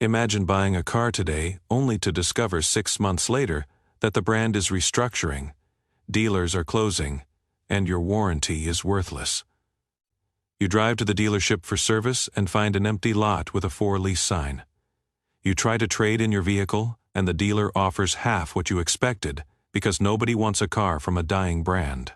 Imagine buying a car today only to discover 6 months later that the brand is restructuring, dealers are closing, and your warranty is worthless. You drive to the dealership for service and find an empty lot with a for lease sign. You try to trade in your vehicle, and the dealer offers half what you expected because nobody wants a car from a dying brand.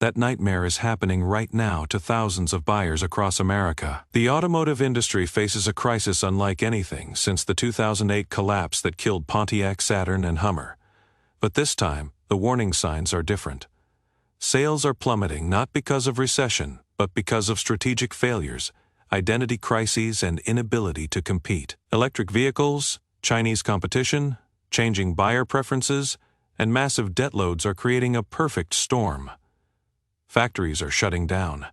That nightmare is happening right now to thousands of buyers across America. The automotive industry faces a crisis unlike anything since the 2008 collapse that killed Pontiac, Saturn, and Hummer. But this time, the warning signs are different. Sales are plummeting not because of recession, but because of strategic failures, identity crises, and inability to compete. Electric vehicles, Chinese competition, changing buyer preferences, and massive debt loads are creating a perfect storm. Factories are shutting down.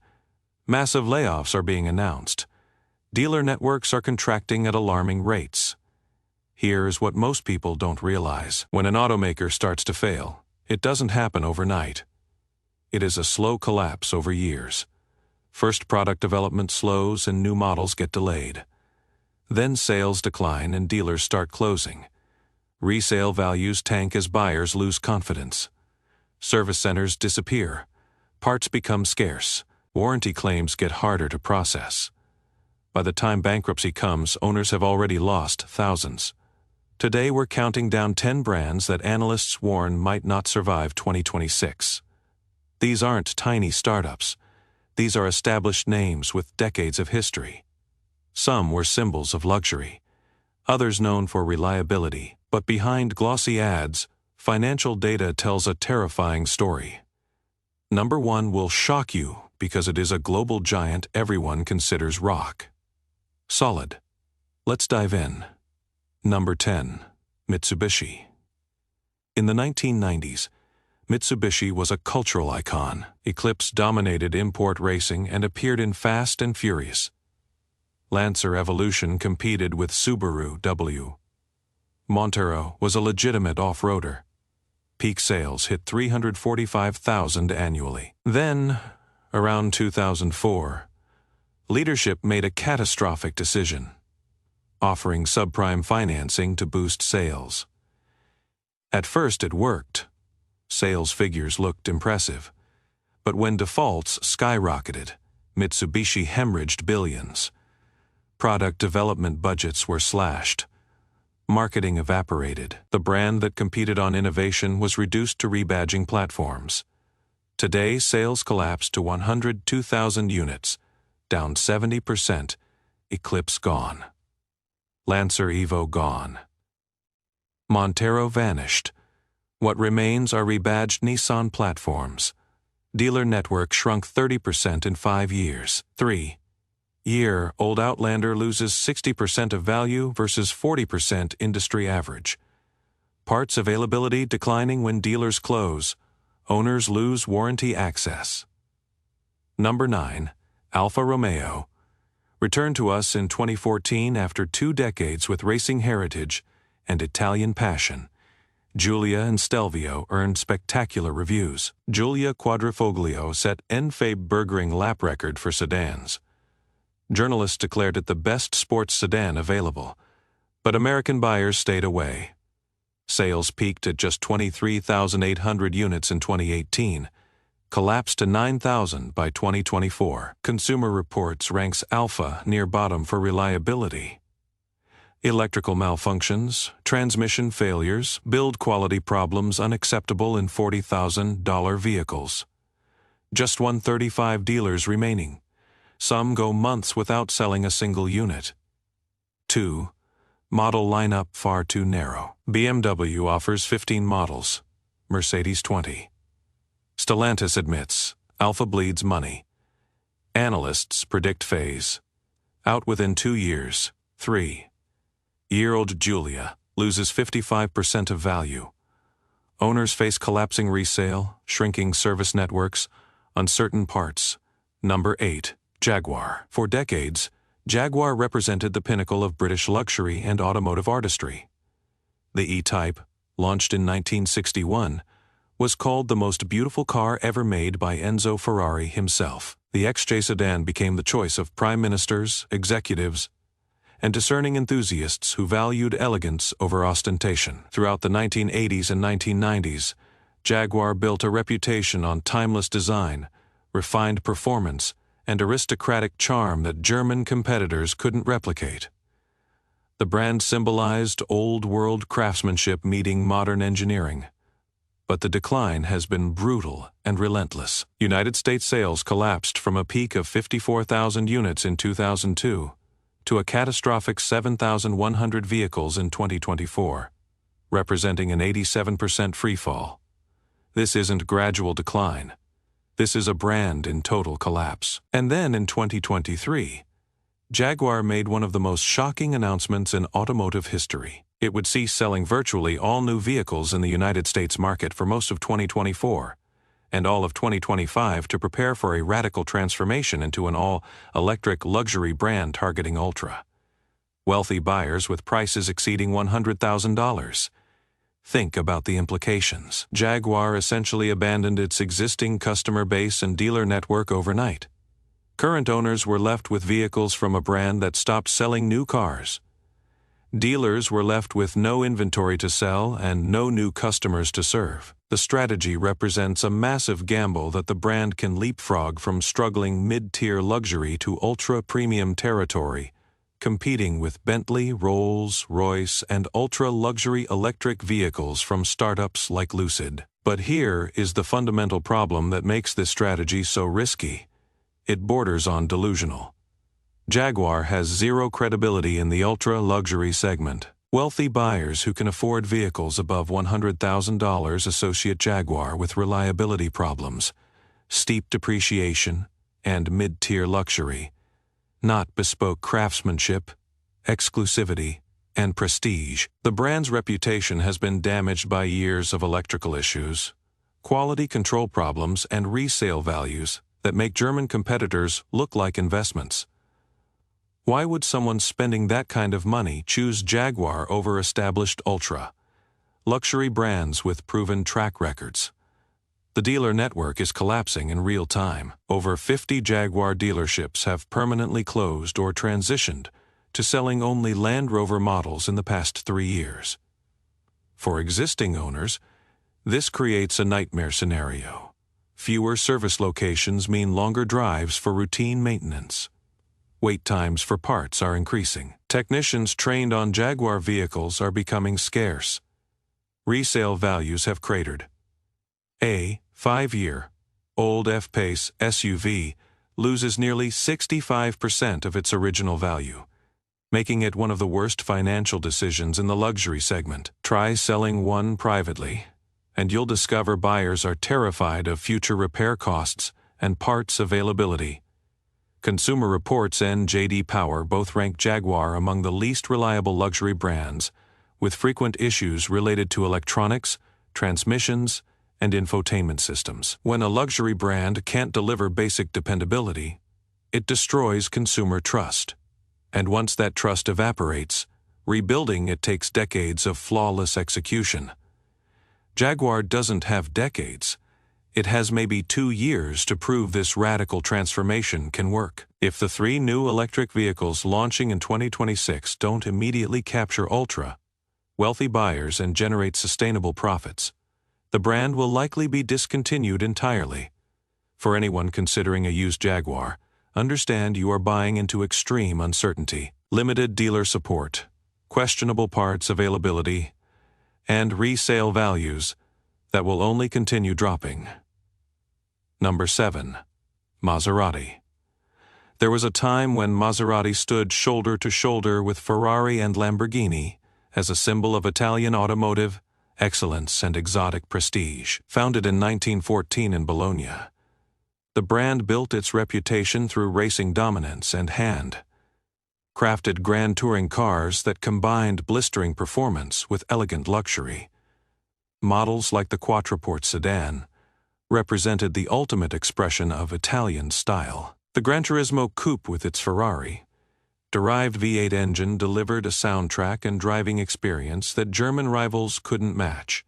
Massive layoffs are being announced. Dealer networks are contracting at alarming rates. Here's what most people don't realize. When an automaker starts to fail, it doesn't happen overnight. It is a slow collapse over years. First, product development slows and new models get delayed. Then sales decline and dealers start closing. Resale values tank as buyers lose confidence. Service centers disappear. Parts become scarce. Warranty claims get harder to process. By the time bankruptcy comes, owners have already lost thousands. Today we're counting down 10 brands that analysts warn might not survive 2026. These aren't tiny startups. These are established names with decades of history. Some were symbols of luxury, others known for reliability, but behind glossy ads, financial data tells a terrifying story. Number 1 will shock you because it is a global giant everyone considers rock solid. Let's dive in. Number 10. Mitsubishi. In the 1990s, Mitsubishi was a cultural icon. Eclipse dominated import racing and appeared in Fast and Furious. Lancer Evolution competed with Subaru W. Montero was a legitimate off-roader. Peak sales hit 345,000 annually. Then, around 2004, leadership made a catastrophic decision, offering subprime financing to boost sales. At first it worked. Sales figures looked impressive. But when defaults skyrocketed, Mitsubishi hemorrhaged billions. Product development budgets were slashed. Marketing evaporated. The brand that competed on innovation was reduced to rebadging platforms. Today, sales collapsed to 102,000 units, down 70%. Eclipse gone. Lancer Evo gone. Montero vanished. What remains are rebadged Nissan platforms. Dealer network shrunk 30% in 5 years. 3-year-old Outlander loses 60% of value versus 40% industry average. Parts availability declining when dealers close. Owners lose warranty access. Number 9. Alfa Romeo. Returned to us in 2014 after 2 decades with racing heritage and Italian passion. Giulia and Stelvio earned spectacular reviews. Giulia Quadrifoglio set Nürburgring lap record for sedans. Journalists declared it the best sports sedan available, but American buyers stayed away. Sales peaked at just 23,800 units in 2018, collapsed to 9,000 by 2024. Consumer Reports ranks Alfa near bottom for reliability. Electrical malfunctions, transmission failures, build quality problems unacceptable in $40,000 vehicles. Just 135 dealers remaining. Some go months without selling a single unit. 2. Model lineup far too narrow. BMW offers 15 models, Mercedes 20. Stellantis admits, Alfa bleeds money. Analysts predict phase out within 2 years. 3-year-old Giulia loses 55% of value. Owners face collapsing resale, shrinking service networks, uncertain parts. Number 8. Jaguar. For decades, Jaguar represented the pinnacle of British luxury and automotive artistry. The E-Type, launched in 1961, was called the most beautiful car ever made by Enzo Ferrari himself. The XJ sedan became the choice of prime ministers, executives, and discerning enthusiasts who valued elegance over ostentation. Throughout the 1980s and 1990s, Jaguar built a reputation on timeless design, refined performance, and aristocratic charm that German competitors couldn't replicate. The brand symbolized old-world craftsmanship meeting modern engineering. But the decline has been brutal and relentless. United States sales collapsed from a peak of 54,000 units in 2002 to a catastrophic 7,100 vehicles in 2024, representing an 87% freefall. This isn't gradual decline. This is a brand in total collapse. And then in 2023, Jaguar made one of the most shocking announcements in automotive history. It would cease selling virtually all new vehicles in the United States market for most of 2024 and all of 2025 to prepare for a radical transformation into an all-electric luxury brand targeting ultra wealthy buyers with prices exceeding $100,000. Think about the implications. Jaguar essentially abandoned its existing customer base and dealer network overnight. Current owners were left with vehicles from a brand that stopped selling new cars. Dealers were left with no inventory to sell and no new customers to serve. The strategy represents a massive gamble that the brand can leapfrog from struggling mid-tier luxury to ultra-premium territory, competing with Bentley, Rolls-Royce, and ultra-luxury electric vehicles from startups like Lucid. But here is the fundamental problem that makes this strategy so risky. It borders on delusional. Jaguar has zero credibility in the ultra-luxury segment. Wealthy buyers who can afford vehicles above $100,000 associate Jaguar with reliability problems, steep depreciation, and mid-tier luxury, not bespoke craftsmanship, exclusivity, and prestige. The brand's reputation has been damaged by years of electrical issues, quality control problems, and resale values that make German competitors look like investments. Why would someone spending that kind of money choose Jaguar over established ultra-luxury brands with proven track records? The dealer network is collapsing in real time. Over 50 Jaguar dealerships have permanently closed or transitioned to selling only Land Rover models in the past 3 years. For existing owners, this creates a nightmare scenario. Fewer service locations mean longer drives for routine maintenance. Wait times for parts are increasing. Technicians trained on Jaguar vehicles are becoming scarce. Resale values have cratered. A 5-year-old F-Pace SUV loses nearly 65% of its original value, making it one of the worst financial decisions in the luxury segment. Try selling one privately, and you'll discover buyers are terrified of future repair costs and parts availability. Consumer Reports and J.D. Power both rank Jaguar among the least reliable luxury brands, with frequent issues related to electronics, transmissions, and infotainment systems. When a luxury brand can't deliver basic dependability, it destroys consumer trust. And once that trust evaporates, rebuilding it takes decades of flawless execution. Jaguar doesn't have decades. It has maybe 2 years to prove this radical transformation can work. If the 3 new electric vehicles launching in 2026 don't immediately capture ultra-wealthy buyers and generate sustainable profits, the brand will likely be discontinued entirely. For anyone considering a used Jaguar, understand you are buying into extreme uncertainty, limited dealer support, questionable parts availability, and resale values that will only continue dropping. Number 7. Maserati. There was a time when Maserati stood shoulder to shoulder with Ferrari and Lamborghini as a symbol of Italian automotive excellence and exotic prestige. Founded in 1914 in Bologna, the brand built its reputation through racing dominance and hand-crafted grand touring cars that combined blistering performance with elegant luxury. Models like the Quattroporte sedan represented the ultimate expression of Italian style. The Gran Turismo Coupe with its Ferrari-derived V8 engine delivered a soundtrack and driving experience that German rivals couldn't match.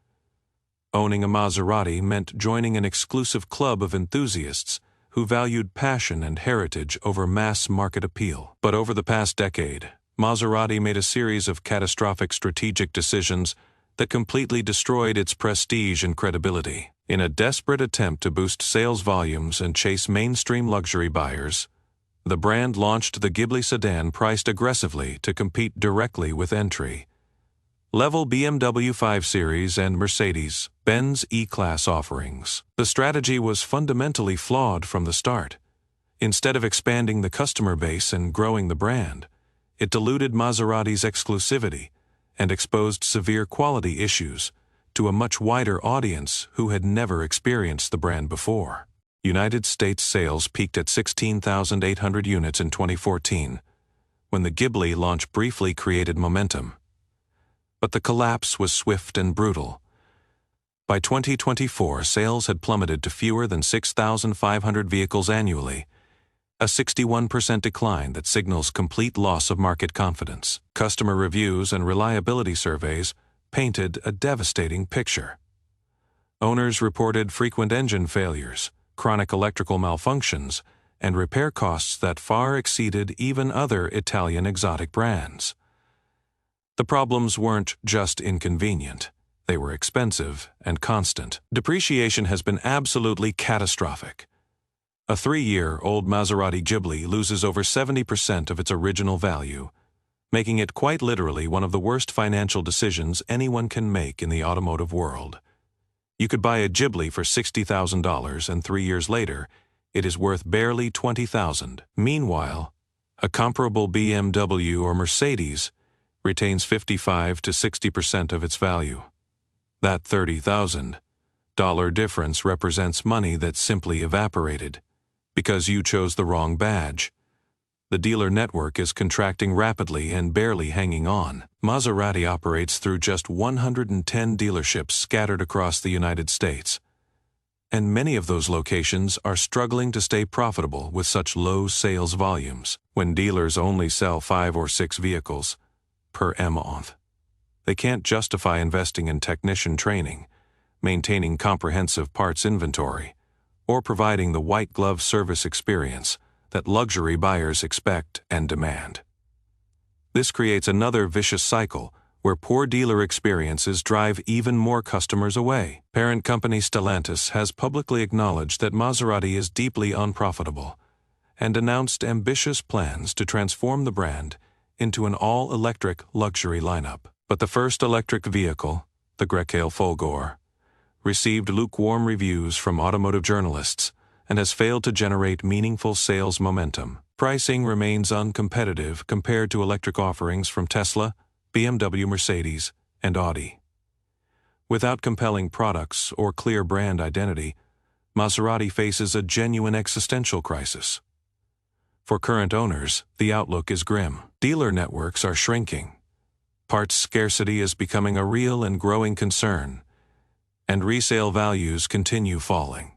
Owning a Maserati meant joining an exclusive club of enthusiasts who valued passion and heritage over mass market appeal. But over the past decade, Maserati made a series of catastrophic strategic decisions that completely destroyed its prestige and credibility. In a desperate attempt to boost sales volumes and chase mainstream luxury buyers, the brand launched the Ghibli sedan priced aggressively to compete directly with entry-level BMW 5 Series and Mercedes-Benz E-Class offerings. The strategy was fundamentally flawed from the start. Instead of expanding the customer base and growing the brand, it diluted Maserati's exclusivity and exposed severe quality issues to a much wider audience who had never experienced the brand before. United States sales peaked at 16,800 units in 2014, when the Ghibli launch briefly created momentum. But the collapse was swift and brutal. By 2024, sales had plummeted to fewer than 6,500 vehicles annually, a 61% decline that signals complete loss of market confidence. Customer reviews and reliability surveys painted a devastating picture. Owners reported frequent engine failures, chronic electrical malfunctions, and repair costs that far exceeded even other Italian exotic brands. The problems weren't just inconvenient, they were expensive and constant. Depreciation has been absolutely catastrophic. A 3-year-old Maserati Ghibli loses over 70% of its original value, making it quite literally one of the worst financial decisions anyone can make in the automotive world. You could buy a Ghibli for $60,000 and 3 years later, it is worth barely $20,000. Meanwhile, a comparable BMW or Mercedes retains 55 to 60% of its value. That $30,000 difference represents money that simply evaporated because you chose the wrong badge. The dealer network is contracting rapidly and barely hanging on. Maserati operates through just 110 dealerships scattered across the United States, and many of those locations are struggling to stay profitable with such low sales volumes. When dealers only sell 5 or 6 vehicles per month, they can't justify investing in technician training, maintaining comprehensive parts inventory, or providing the white-glove service experience that luxury buyers expect and demand. This creates another vicious cycle where poor dealer experiences drive even more customers away. Parent company Stellantis has publicly acknowledged that Maserati is deeply unprofitable and announced ambitious plans to transform the brand into an all-electric luxury lineup. But the first electric vehicle, the Grecale Folgore, received lukewarm reviews from automotive journalists and has failed to generate meaningful sales momentum. Pricing remains uncompetitive compared to electric offerings from Tesla, BMW, Mercedes, and Audi. Without compelling products or clear brand identity, Maserati faces a genuine existential crisis. For current owners, the outlook is grim. Dealer networks are shrinking. Parts scarcity is becoming a real and growing concern, and resale values continue falling.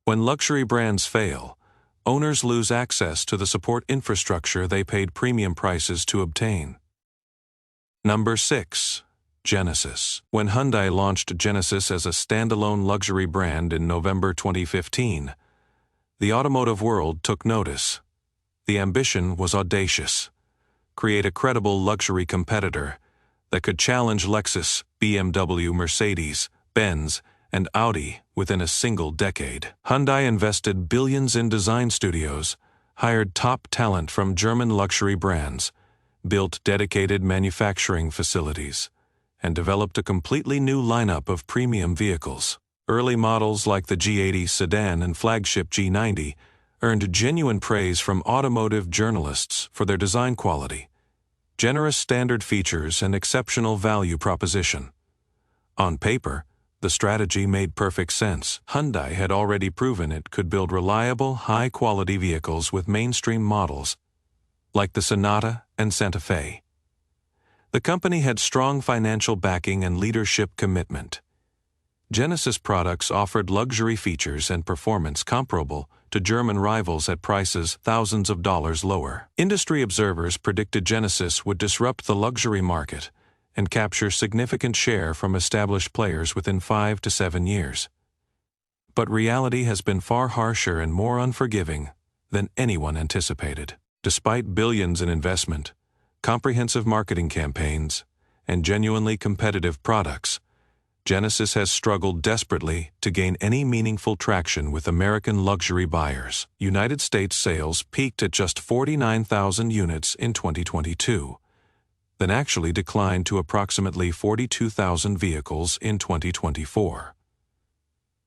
When luxury brands fail, owners lose access to the support infrastructure they paid premium prices to obtain. Number 6. Genesis. When Hyundai launched Genesis as a standalone luxury brand in November 2015, the automotive world took notice. The ambition was audacious: create a credible luxury competitor that could challenge Lexus, BMW, Mercedes, Benz, and Audi within a single decade. Hyundai invested billions in design studios, hired top talent from German luxury brands, built dedicated manufacturing facilities, and developed a completely new lineup of premium vehicles. Early models like the G80 sedan and flagship G90 earned genuine praise from automotive journalists for their design quality, generous standard features, and exceptional value proposition. On paper, the strategy made perfect sense. Hyundai had already proven it could build reliable, high-quality vehicles with mainstream models, like the Sonata and Santa Fe. The company had strong financial backing and leadership commitment. Genesis products offered luxury features and performance comparable to German rivals at prices thousands of dollars lower. Industry observers predicted Genesis would disrupt the luxury market and capture significant share from established players within 5 to 7 years. But reality has been far harsher and more unforgiving than anyone anticipated. Despite billions in investment, comprehensive marketing campaigns, and genuinely competitive products, Genesis has struggled desperately to gain any meaningful traction with American luxury buyers. United States sales peaked at just 49,000 units in 2022, then actually declined to approximately 42,000 vehicles in 2024.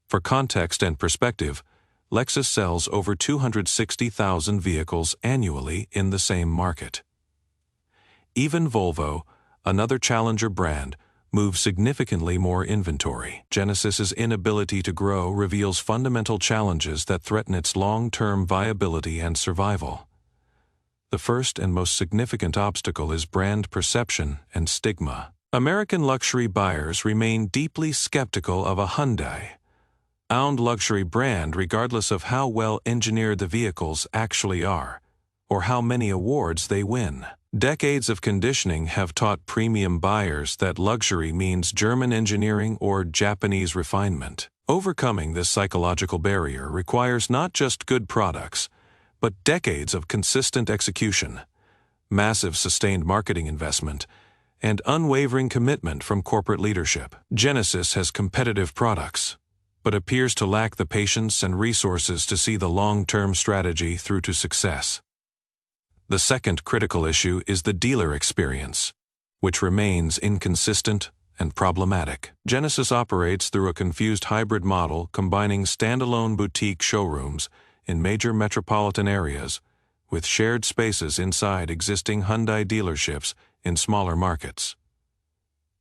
For context and perspective, Lexus sells over 260,000 vehicles annually in the same market. Even Volvo, another challenger brand, moves significantly more inventory. Genesis's inability to grow reveals fundamental challenges that threaten its long-term viability and survival. The first and most significant obstacle is brand perception and stigma. American luxury buyers remain deeply skeptical of a Hyundai-owned luxury brand regardless of how well engineered the vehicles actually are, or how many awards they win. Decades of conditioning have taught premium buyers that luxury means German engineering or Japanese refinement. Overcoming this psychological barrier requires not just good products, but decades of consistent execution, massive sustained marketing investment, and unwavering commitment from corporate leadership. Genesis has competitive products, but appears to lack the patience and resources to see the long-term strategy through to success. The second critical issue is the dealer experience, which remains inconsistent and problematic. Genesis operates through a confused hybrid model combining standalone boutique showrooms in major metropolitan areas with shared spaces inside existing Hyundai dealerships in smaller markets.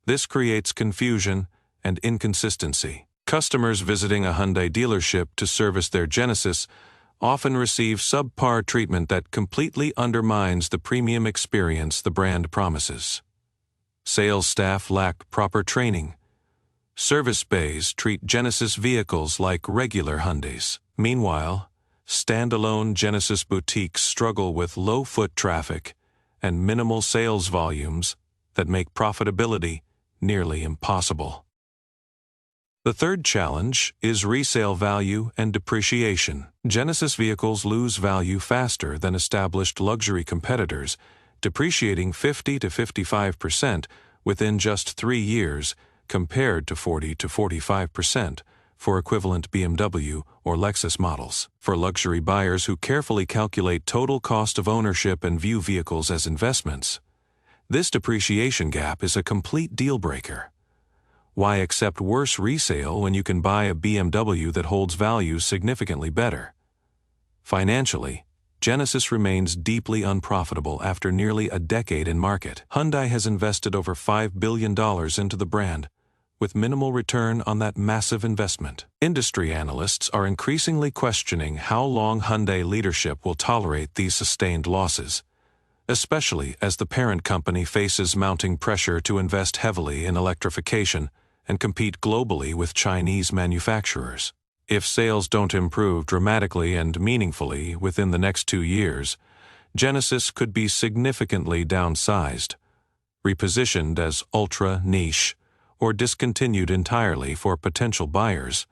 This creates confusion and inconsistency. Customers visiting a Hyundai dealership to service their Genesis often receive subpar treatment that completely undermines the premium experience the brand promises. Sales staff lack proper training. Service bays treat Genesis vehicles like regular Hyundais. Meanwhile, standalone Genesis boutiques struggle with low foot traffic and minimal sales volumes that make profitability nearly impossible. The third challenge is resale value and depreciation. Genesis vehicles lose value faster than established luxury competitors, depreciating 50 to 55% within just 3 years, compared to 40 to 45% for equivalent BMW or Lexus models. For luxury buyers who carefully calculate total cost of ownership and view vehicles as investments, this depreciation gap is a complete deal-breaker. Why accept worse resale when you can buy a BMW that holds value significantly better? Financially, Genesis remains deeply unprofitable after nearly a decade in market. Hyundai has invested over $5 billion into the brand, with minimal return on that massive investment. Industry analysts are increasingly questioning how long Hyundai leadership will tolerate these sustained losses, especially as the parent company faces mounting pressure to invest heavily in electrification and compete globally with Chinese manufacturers. If sales don't improve dramatically and meaningfully within the next 2 years, Genesis could be significantly downsized, repositioned as ultra-niche, or discontinued entirely for potential buyers.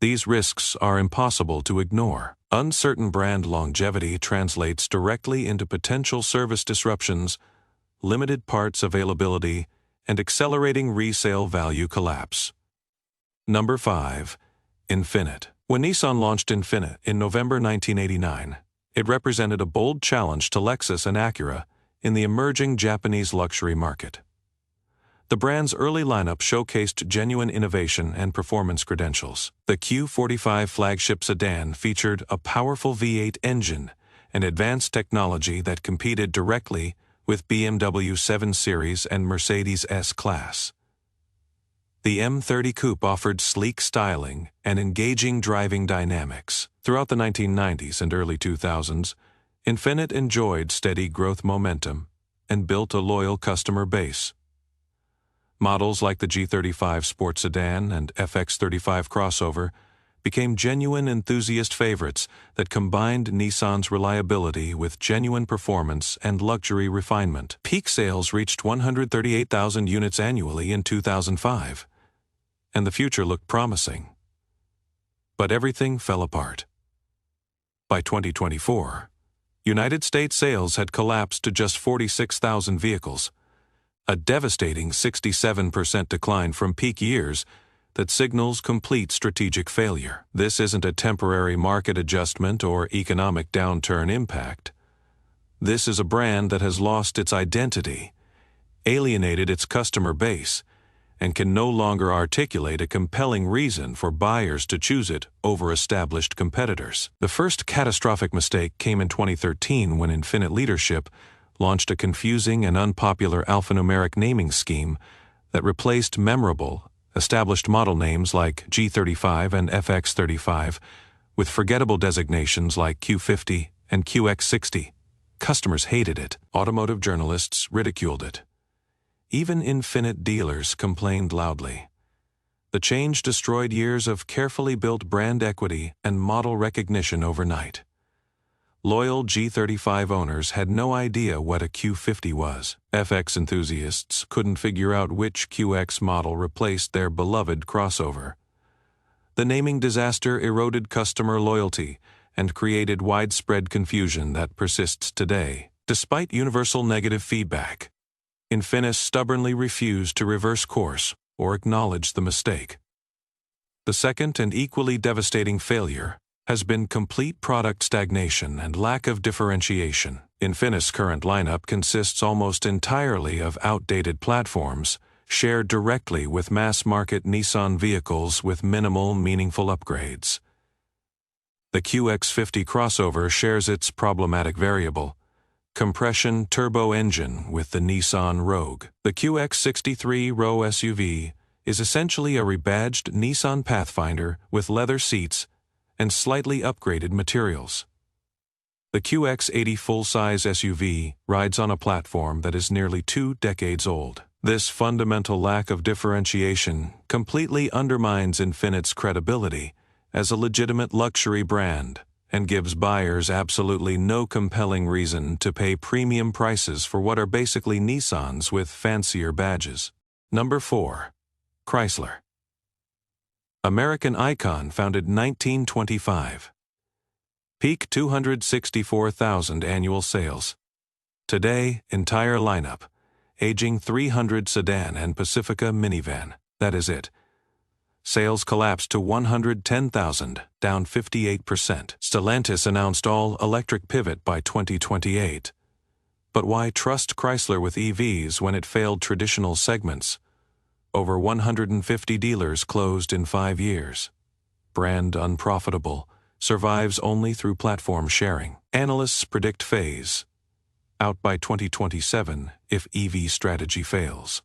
These risks are impossible to ignore. Uncertain brand longevity translates directly into potential service disruptions, limited parts availability, and accelerating resale value collapse. Number 5. Infiniti. When Nissan launched Infiniti in November 1989, it represented a bold challenge to Lexus and Acura in the emerging Japanese luxury market. The brand's early lineup showcased genuine innovation and performance credentials. The Q45 flagship sedan featured a powerful V8 engine and advanced technology that competed directly with BMW 7 Series and Mercedes S-Class. The M30 Coupe offered sleek styling and engaging driving dynamics. Throughout the 1990s and early 2000s, Infiniti enjoyed steady growth momentum and built a loyal customer base. Models like the G35 Sport Sedan and FX35 crossover became genuine enthusiast favorites that combined Nissan's reliability with genuine performance and luxury refinement. Peak sales reached 138,000 units annually in 2005, and the future looked promising. But everything fell apart. By 2024, United States sales had collapsed to just 46,000 vehicles, a devastating 67% decline from peak years that signals complete strategic failure. This isn't a temporary market adjustment or economic downturn impact. This is a brand that has lost its identity, alienated its customer base, and can no longer articulate a compelling reason for buyers to choose it over established competitors. The first catastrophic mistake came in 2013 when Infinite leadership launched a confusing and unpopular alphanumeric naming scheme that replaced memorable, established model names like G35 and FX35 with forgettable designations like Q50 and QX60. Customers hated it. Automotive journalists ridiculed it. Even Infinite dealers complained loudly. The change destroyed years of carefully built brand equity and model recognition overnight. Loyal G35 owners had no idea what a Q50 was. FX enthusiasts couldn't figure out which QX model replaced their beloved crossover. The naming disaster eroded customer loyalty and created widespread confusion that persists today. Despite universal negative feedback, Infinite stubbornly refused to reverse course or acknowledge the mistake. The second and equally devastating failure has been complete product stagnation and lack of differentiation. Infinite's current lineup consists almost entirely of outdated platforms shared directly with mass-market Nissan vehicles with minimal, meaningful upgrades. The QX50 crossover shares its problematic variable, compression turbo engine with the Nissan Rogue. The QX63 Row SUV is essentially a rebadged Nissan Pathfinder with leather seats and slightly upgraded materials. The QX80 full-size SUV rides on a platform that is nearly 2 decades old. This fundamental lack of differentiation completely undermines Infinite's credibility as a legitimate luxury brand and gives buyers absolutely no compelling reason to pay premium prices for what are basically Nissans with fancier badges. Number 4. Chrysler. American icon founded 1925. Peak 264,000 annual sales. Today, entire lineup. Aging 300 sedan and Pacifica minivan. That is it. Sales collapsed to 110,000, down 58%. Stellantis announced all-electric pivot by 2028. But why trust Chrysler with EVs when it failed traditional segments? Over 150 dealers closed in 5 years. Brand unprofitable, survives only through platform sharing. Analysts predict phase out by 2027 if EV strategy fails.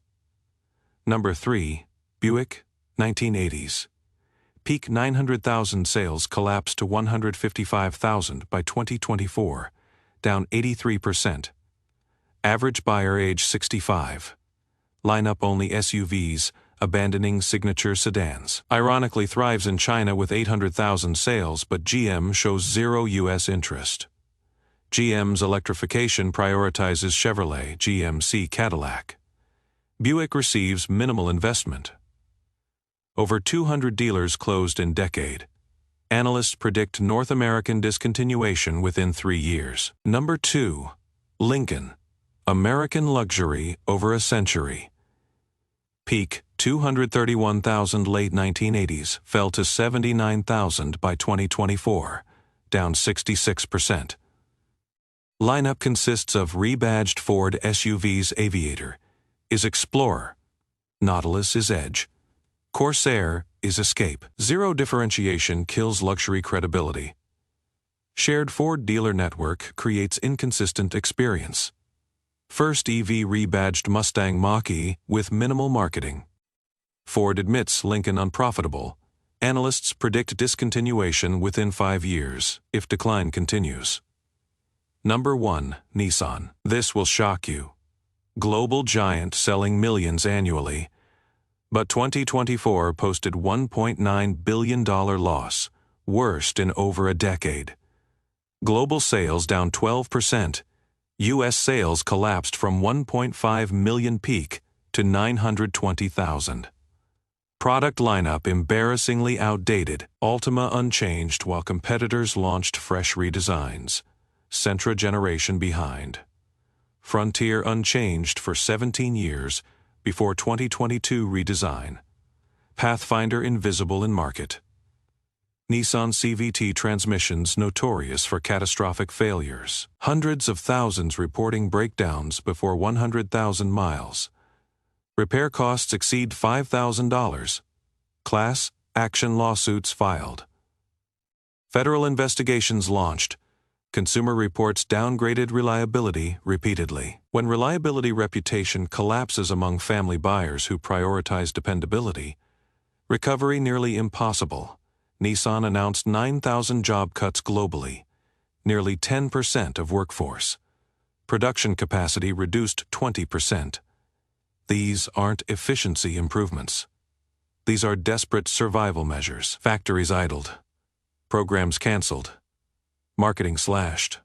Number 3. Buick, 1980s. Peak 900,000 sales collapsed to 155,000 by 2024, down 83%. Average buyer age 65. Lineup only SUVs, abandoning signature sedans. Ironically thrives in China with 800,000 sales, but GM shows zero U.S. interest. GM's electrification prioritizes Chevrolet, GMC Cadillac. Buick receives minimal investment. Over 200 dealers closed in decade. Analysts predict North American discontinuation within 3 years. Number 2. Lincoln. American luxury over a century. Peak 231,000 late 1980s, fell to 79,000 by 2024, down 66%. Lineup consists of rebadged Ford SUVs. Aviator is Explorer. Nautilus is Edge. Corsair is Escape. Zero differentiation kills luxury credibility. Shared Ford dealer network creates inconsistent experience. First EV rebadged Mustang Mach-E with minimal marketing. Ford admits Lincoln unprofitable. Analysts predict discontinuation within 5 years if decline continues. Number 1. Nissan. This will shock you. Global giant selling millions annually. But 2024 posted $1.9 billion loss, worst in over a decade. Global sales down 12%. U.S. sales collapsed from 1.5 million peak to 920,000. Product lineup embarrassingly outdated, Altima unchanged while competitors launched fresh redesigns. Sentra generation behind. Frontier unchanged for 17 years before 2022 redesign. Pathfinder invisible in market. Nissan CVT transmissions notorious for catastrophic failures. Hundreds of thousands reporting breakdowns before 100,000 miles. Repair costs exceed $5,000. Class action lawsuits filed. Federal investigations launched. Consumer Reports downgraded reliability repeatedly. When reliability reputation collapses among family buyers who prioritize dependability, recovery nearly impossible. Nissan announced 9,000 job cuts globally, nearly 10% of workforce. Production capacity reduced 20%. These aren't efficiency improvements. These are desperate survival measures. Factories idled. Programs canceled. Marketing slashed.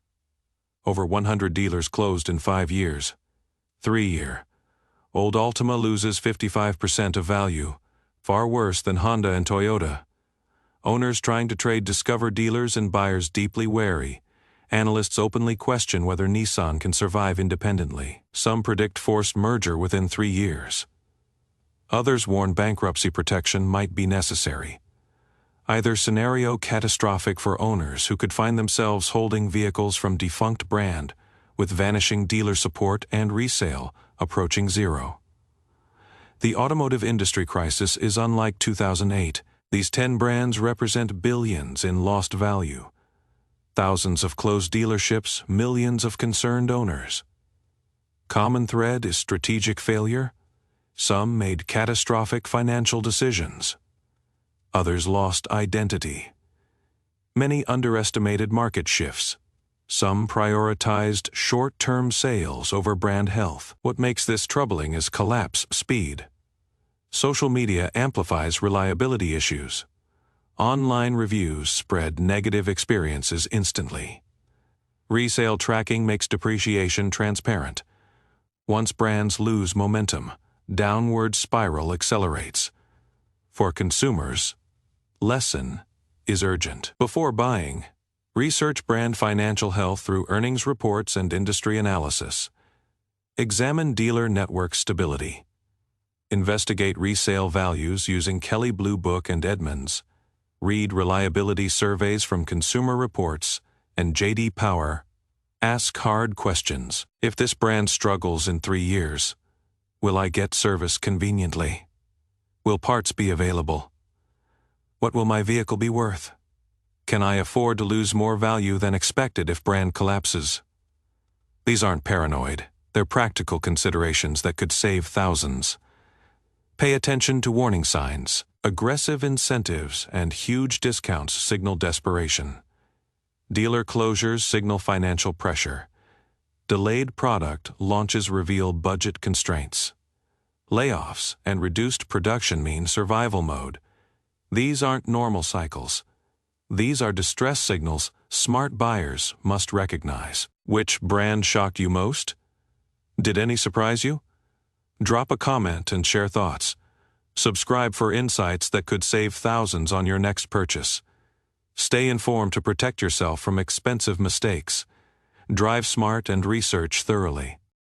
Over 100 dealers closed in 5 years. 3-year. Old Altima loses 55% of value, far worse than Honda and Toyota. Owners trying to trade Discover dealers and buyers deeply wary. Analysts openly question whether Nissan can survive independently. Some predict forced merger within 3 years. Others warn bankruptcy protection might be necessary. Either scenario catastrophic for owners who could find themselves holding vehicles from defunct brand, with vanishing dealer support and resale approaching zero. The automotive industry crisis is unlike 2008. These 10 brands represent billions in lost value. Thousands of closed dealerships, millions of concerned owners. Common thread is strategic failure. Some made catastrophic financial decisions. Others lost identity. Many underestimated market shifts. Some prioritized short-term sales over brand health. What makes this troubling is collapse speed. Social media amplifies reliability issues. Online reviews spread negative experiences instantly. Resale tracking makes depreciation transparent. Once brands lose momentum, downward spiral accelerates. For consumers, lesson is urgent. Before buying, research brand financial health through earnings reports and industry analysis. Examine dealer network stability. Investigate resale values using Kelley Blue Book and Edmunds. Read reliability surveys from Consumer Reports and J.D. Power. Ask hard questions. If this brand struggles in 3 years, will I get service conveniently? Will parts be available? What will my vehicle be worth? Can I afford to lose more value than expected if brand collapses? These aren't paranoid. They're practical considerations that could save thousands. Pay attention to warning signs. Aggressive incentives and huge discounts signal desperation. Dealer closures signal financial pressure. Delayed product launches reveal budget constraints. Layoffs and reduced production mean survival mode. These aren't normal cycles. These are distress signals smart buyers must recognize. Which brand shocked you most? Did any surprise you? Drop a comment and share thoughts. Subscribe for insights that could save thousands on your next purchase. Stay informed to protect yourself from expensive mistakes. Drive smart and research thoroughly.